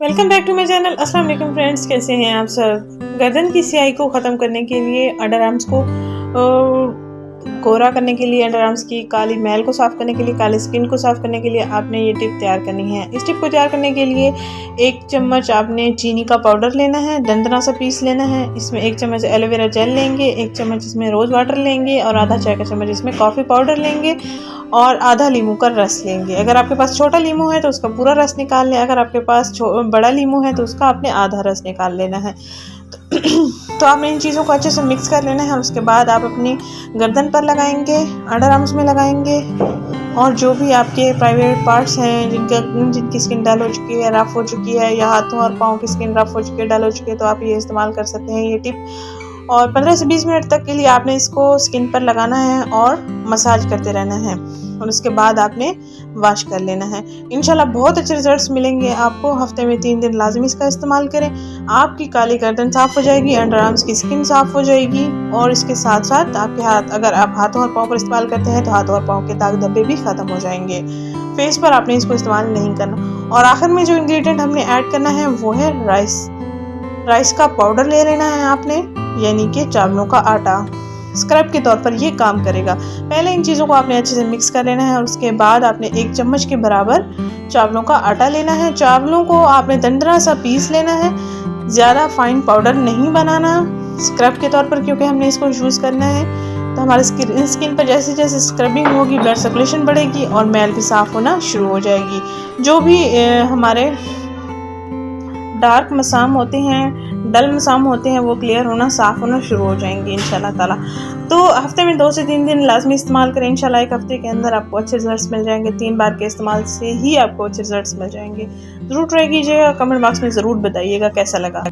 Welcome back to my channel. अस्सलाम वालेकुम friends, कैसे हैं आप सब। गर्दन की स्याही को ख़त्म करने के लिए, अंडर आर्म्स को गोरा करने के लिए, अंडर आर्म्स की काली मैल को साफ़ करने के लिए, काली स्किन को साफ़ करने के लिए आपने ये टिप तैयार करनी है। इस टिप को तैयार करने के लिए 1 चम्मच आपने चीनी का पाउडर लेना है, दंदना सा पीस लेना है। इसमें 1 चम्मच एलोवेरा जेल लेंगे, 1 चम्मच इसमें रोज़ वाटर लेंगे और आधा चाय का चम्मच इसमें कॉफ़ी पाउडर लेंगे और आधा लीमू का रस लेंगे। अगर आपके पास छोटा लीमू है तो उसका पूरा रस निकाल लें, अगर आपके पास बड़ा लीमू है तो उसका आपने आधा रस निकाल लेना है। तो आपने इन चीज़ों को अच्छे से मिक्स कर लेना है और उसके बाद आप अपनी गर्दन पर लगाएंगे, अंडर आर्म्स में लगाएंगे और जो भी आपके प्राइवेट पार्ट्स हैं जिनकी स्किन डल हो चुकी है, रफ हो चुकी है, या हाथों और पाँव की स्किन रफ हो चुकी है, डल हो चुकी है, तो आप ये इस्तेमाल कर सकते हैं ये टिप। और 15 से 20 मिनट तक के लिए आपने इसको स्किन पर लगाना है और मसाज करते रहना है और उसके बाद आपने वॉश कर लेना है। इंशाल्लाह बहुत अच्छे रिजल्ट्स मिलेंगे आपको। हफ्ते में 3 दिन लाजमी इसका इस्तेमाल करें, आपकी काली गर्दन साफ़ हो जाएगी, अंडर आर्म्स की स्किन साफ़ हो जाएगी और इसके साथ साथ आपके हाथ, अगर आप हाथों और पाँव पर इस्तेमाल करते हैं तो हाथों और पाँव के दाग धब्बे भी ख़त्म हो जाएंगे। फेस पर आपने इसको इस्तेमाल नहीं करना। और आखिर में जो इंग्रेडिएंट हमने ऐड करना है वो है राइस का पाउडर ले लेना है आपने, यानी कि चावलों का आटा। स्क्रब के तौर पर ये काम करेगा। पहले इन चीज़ों को आपने अच्छे से मिक्स कर लेना है और उसके बाद आपने 1 चम्मच के बराबर चावलों का आटा लेना है। चावलों को आपने दंदना सा पीस लेना है, ज़्यादा फाइन पाउडर नहीं बनाना स्क्रब के तौर पर, क्योंकि हमने इसको यूज़ करना है। तो हमारे स्किन पर जैसे जैसे स्क्रबिंग होगी ब्लड सर्कुलेशन बढ़ेगी और मैल भी साफ़ होना शुरू हो जाएगी। जो भी हमारे डार्क मसाम होते हैं, डल मसाम होते हैं, वो क्लियर होना, साफ़ होना शुरू हो जाएंगे इंशाल्लाह ताला। तो हफ्ते में 2 से 3 दिन लाजमी इस्तेमाल करें। इंशाल्लाह 1 हफ्ते के अंदर आपको अच्छे रिजल्ट्स मिल जाएंगे। 3 बार के इस्तेमाल से ही आपको अच्छे रिजल्ट्स मिल जाएंगे। ज़रूर ट्राई कीजिएगा, कमेंट बॉक्स में ज़रूर बताइएगा कैसा लगा।